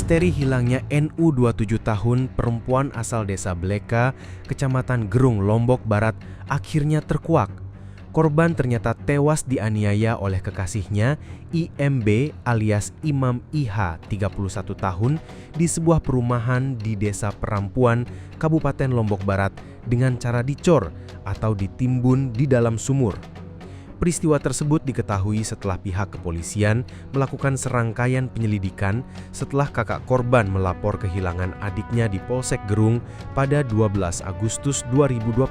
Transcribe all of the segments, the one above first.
Misteri hilangnya NU 27 tahun perempuan asal desa Bleka, Kecamatan Gerung, Lombok Barat akhirnya terkuak. Korban ternyata tewas dianiaya oleh kekasihnya IMB alias Imam IH 31 tahun di sebuah perumahan di Desa Perampuan, Kabupaten Lombok Barat dengan cara dicor atau ditimbun di dalam sumur. Peristiwa tersebut diketahui setelah pihak kepolisian melakukan serangkaian penyelidikan setelah kakak korban melapor kehilangan adiknya di Polsek Gerung pada 12 Agustus 2025.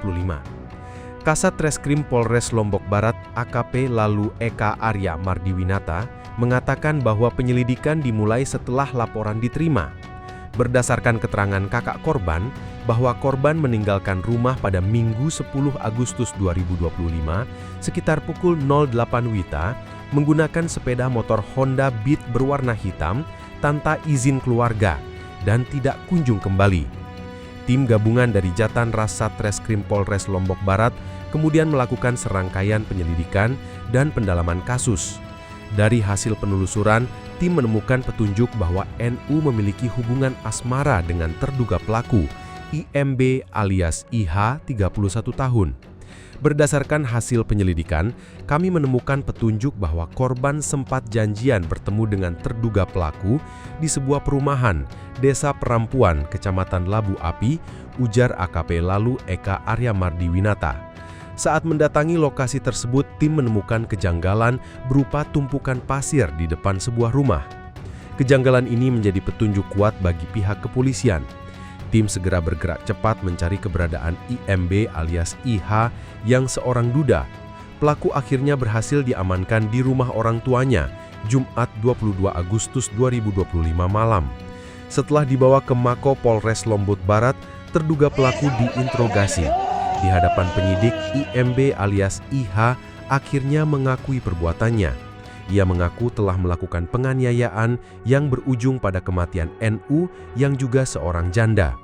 Kasat Reskrim Polres Lombok Barat AKP Lalu Eka Arya Mardiwinata mengatakan bahwa penyelidikan dimulai setelah laporan diterima. Berdasarkan keterangan kakak korban, bahwa korban meninggalkan rumah pada Minggu 10 Agustus 2025 sekitar pukul 08 WITA menggunakan sepeda motor Honda Beat berwarna hitam tanpa izin keluarga dan tidak kunjung kembali. Tim gabungan dari Jatan Ras Satreskrim Polres Lombok Barat kemudian melakukan serangkaian penyelidikan dan pendalaman kasus. Dari hasil penelusuran, tim menemukan petunjuk bahwa NU memiliki hubungan asmara dengan terduga pelaku, IMB alias IH 31 tahun. Berdasarkan hasil penyelidikan, kami menemukan petunjuk bahwa korban sempat janjian bertemu dengan terduga pelaku di sebuah perumahan, Desa Perampuan, Kecamatan Labu Api, ujar AKP Lalu Eka Arya Mardiwinata. Saat mendatangi lokasi tersebut, tim menemukan kejanggalan berupa tumpukan pasir di depan sebuah rumah. Kejanggalan ini menjadi petunjuk kuat bagi pihak kepolisian. Tim segera bergerak cepat mencari keberadaan IMB alias IH yang seorang duda. Pelaku akhirnya berhasil diamankan di rumah orang tuanya, Jumat 22 Agustus 2025 malam. Setelah dibawa ke Mako Polres Lombok Barat, terduga pelaku diinterogasi. Di hadapan penyidik, IMB alias IH akhirnya mengakui perbuatannya. Ia mengaku telah melakukan penganiayaan yang berujung pada kematian NU yang juga seorang janda.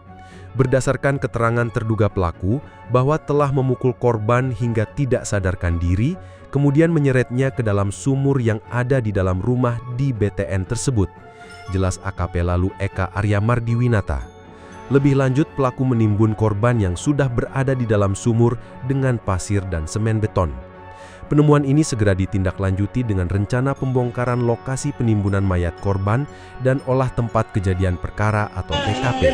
Berdasarkan keterangan terduga pelaku bahwa telah memukul korban hingga tidak sadarkan diri, kemudian menyeretnya ke dalam sumur yang ada di dalam rumah di BTN tersebut. Jelas AKP Lalu Eka Arya Mardiwinata. Lebih lanjut, pelaku menimbun korban yang sudah berada di dalam sumur dengan pasir dan semen beton. Penemuan ini segera ditindaklanjuti dengan rencana pembongkaran lokasi penimbunan mayat korban dan olah tempat kejadian perkara atau TKP.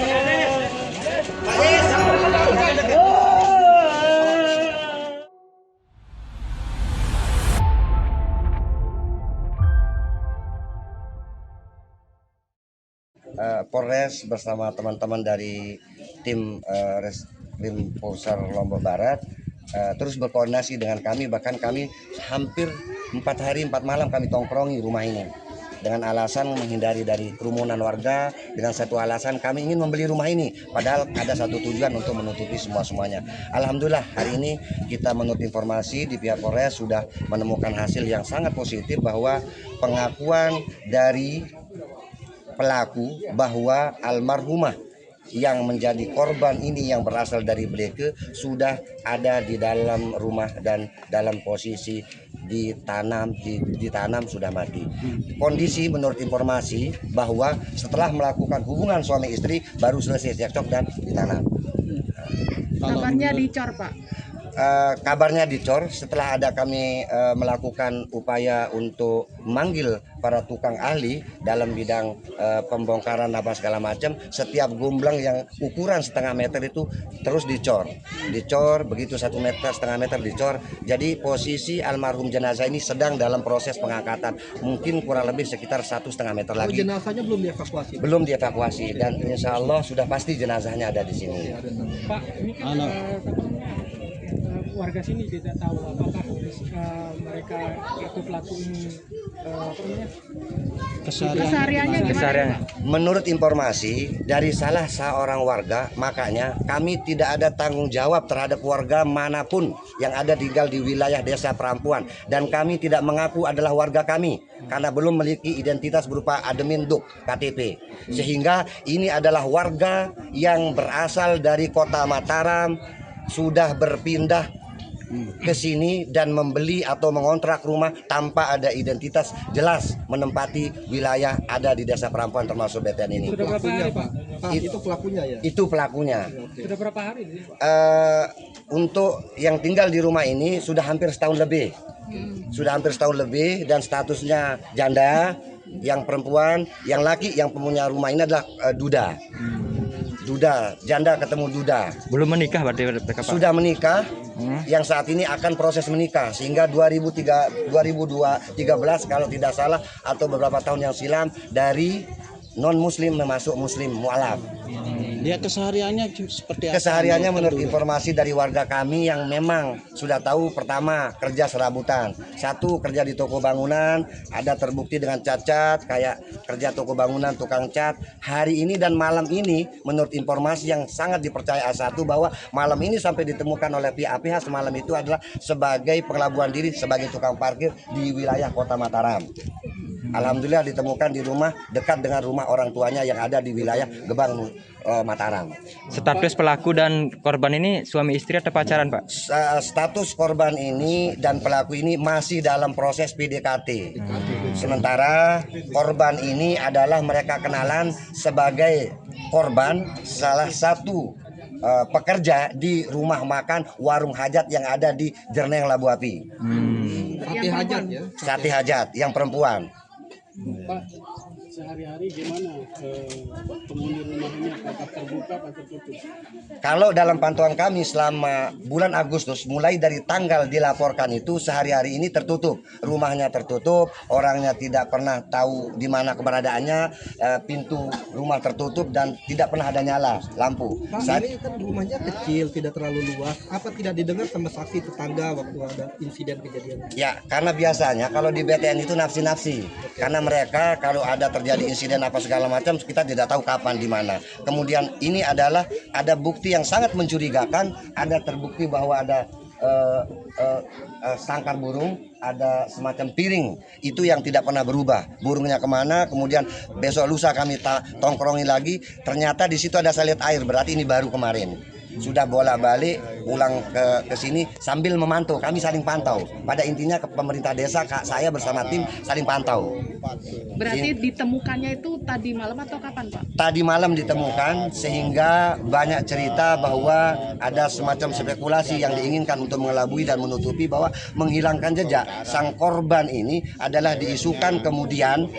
Polres bersama teman-teman dari tim Reskrim Polsar Lombok Barat terus berkoordinasi dengan kami, bahkan kami hampir 4 hari 4 malam kami tongkrongi rumah ini dengan alasan menghindari dari kerumunan warga. Dengan satu alasan kami ingin membeli rumah ini, padahal ada satu tujuan untuk menutupi semuanya. Alhamdulillah hari ini kita menurut informasi di pihak Polres sudah menemukan hasil yang sangat positif bahwa pengakuan dari pelaku bahwa almarhumah yang menjadi korban ini yang berasal dari Bleke sudah ada di dalam rumah dan dalam posisi ditanam sudah mati. Kondisi menurut informasi bahwa setelah melakukan hubungan suami istri baru selesai cekcok dan ditanam. Kabarnya dicor, Pak. Kabarnya dicor setelah ada kami melakukan upaya untuk memanggil para tukang ahli dalam bidang pembongkaran apa segala macam. Setiap gumbleng yang ukuran setengah meter itu terus dicor begitu 1,5 meter dicor. Jadi posisi almarhum jenazah ini sedang dalam proses pengangkatan, mungkin kurang lebih sekitar 1,5 meter lagi. Jenazahnya belum dievakuasi? Belum dievakuasi dan insya Allah sudah pasti jenazahnya ada di sini. Pak, ini kan warga sini tidak tahu apakah mereka itu pelaku ini apa namanya? Kesehariannya Kesehariannya. Menurut informasi dari salah seorang warga, makanya kami tidak ada tanggung jawab terhadap warga manapun yang ada tinggal di wilayah Desa Perampuan, dan kami tidak mengaku adalah warga kami karena belum memiliki identitas berupa admin duk KTP. Sehingga ini adalah warga yang berasal dari Kota Mataram, sudah berpindah ke sini dan membeli atau mengontrak rumah tanpa ada identitas jelas menempati wilayah ada di Desa Perampuan termasuk BTN ini. Sudah berapa hari, Pak? Itu pelakunya ya. Itu pelakunya. Sudah berapa hari? Untuk yang tinggal di rumah ini sudah hampir setahun lebih. Sudah hampir setahun lebih dan statusnya janda, yang perempuan, yang laki yang punya rumah ini adalah duda. Duda, janda ketemu duda. Belum menikah berarti mereka, Pak? Sudah menikah, yang saat ini akan proses menikah sehingga 2013 kalau tidak salah atau beberapa tahun yang silam dari non muslim masuk muslim mualaf. Dia kesehariannya seperti apa? Kesehariannya menurut informasi dari warga kami yang memang sudah tahu, pertama kerja serabutan. Satu, kerja di toko bangunan, ada terbukti dengan cacat kayak kerja toko bangunan, tukang cat. Hari ini dan malam ini menurut informasi yang sangat dipercaya A1 bahwa malam ini sampai ditemukan oleh pihak APH semalam itu adalah sebagai pengelabuan diri sebagai tukang parkir di wilayah Kota Mataram. Alhamdulillah ditemukan di rumah dekat dengan rumah orang tuanya yang ada di wilayah Gebang, Mataram. Status pelaku dan korban ini suami istri atau pacaran, Pak? Status korban ini dan pelaku ini masih dalam proses PDKT. Sementara korban ini adalah mereka kenalan sebagai korban salah satu pekerja di rumah makan warung hajat yang ada di Jerneng Labu Api. Sate hajat ya. Sate hajat yang perempuan. Pak, sehari-hari gimana penghuni rumah ini, apakah terbuka atau tertutup? Kalau dalam pantauan kami selama bulan Agustus, mulai dari tanggal dilaporkan itu sehari-hari ini tertutup. Rumahnya tertutup, orangnya tidak pernah tahu di mana keberadaannya, pintu rumah tertutup dan tidak pernah ada nyala lampu. Pak, ini kan rumahnya kecil, tidak terlalu luas. Apa tidak didengar sama saksi tetangga waktu ada insiden kejadian? Ya, karena biasanya kalau di BTN itu nafsi-nafsi. Karena mereka kalau ada terjadi insiden apa segala macam, kita tidak tahu kapan di mana. Kemudian ini adalah ada bukti yang sangat mencurigakan, ada terbukti bahwa ada sangkar burung, ada semacam piring itu yang tidak pernah berubah. Burungnya kemana? Kemudian besok lusa kami tongkrongi lagi, ternyata di situ ada salit air. Berarti ini baru kemarin. Sudah bolak-balik pulang ke sini sambil memantau, kami saling pantau. Pada intinya ke pemerintah desa, saya bersama tim saling pantau. Berarti ditemukannya itu tadi malam atau kapan, Pak? Tadi malam ditemukan, sehingga banyak cerita bahwa ada semacam spekulasi yang diinginkan untuk mengelabui dan menutupi bahwa menghilangkan jejak. Sang korban ini adalah diisukan kemudian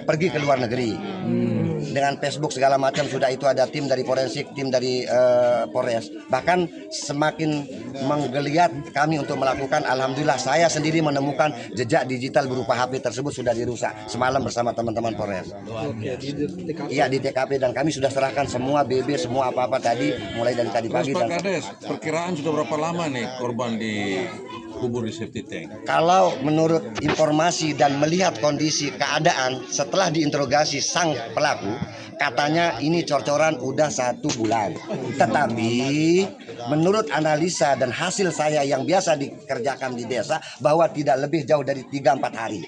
pergi ke luar negeri. Dengan Facebook segala macam sudah itu ada tim dari forensik, tim dari Polres. Bahkan semakin menggeliat kami untuk melakukan, alhamdulillah saya sendiri menemukan jejak digital berupa HP tersebut sudah dirusak semalam bersama teman-teman Polres. Iya di TKP dan kami sudah serahkan semua BB, semua apa-apa tadi mulai dari tadi pagi. Pak Kades, perkiraan sudah berapa lama nih korban di kubur di safety tank? Kalau menurut informasi dan melihat kondisi keadaan setelah diinterogasi sang pelaku, katanya ini cor-coran udah 1 bulan. Tetapi menurut analisa dan hasil saya yang biasa dikerjakan di desa bahwa tidak lebih jauh dari 3-4 hari.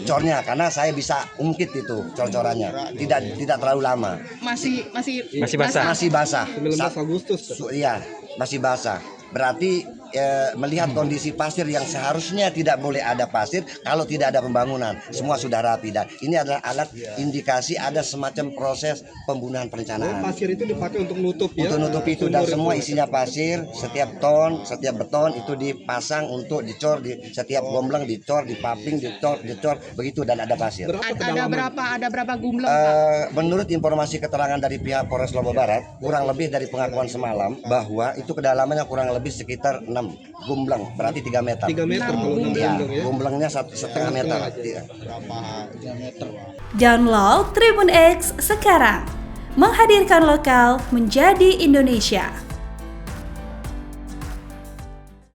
Cornya karena saya bisa ungkit itu cor-corannya. Tidak terlalu lama. Masih basah. Masih basah. 19 Agustus. Iya, masih basah. Berarti melihat kondisi pasir yang seharusnya tidak boleh ada pasir kalau tidak ada pembangunan, semua sudah rapi dan ini adalah alat indikasi ada semacam proses pembunuhan perencanaan. Pasir itu dipakai untuk nutup ya? Untuk nutup itu dan semua isinya pasir, setiap ton, setiap beton itu dipasang untuk dicor di setiap gombleng, dicor, dipaping, dicor, begitu dan ada pasir. Ada berapa gumleng, Pak? Menurut informasi keterangan dari pihak Polres Lombok Barat, kurang lebih dari pengakuan semalam bahwa itu kedalamannya kurang lebih sekitar 6 gumbleng, berarti 3 meter. 3 meter kalau Iya, gumbleng ya. gumblengnya 1,5 meter. Iya. Download Tribun X sekarang. Menghadirkan lokal menjadi Indonesia.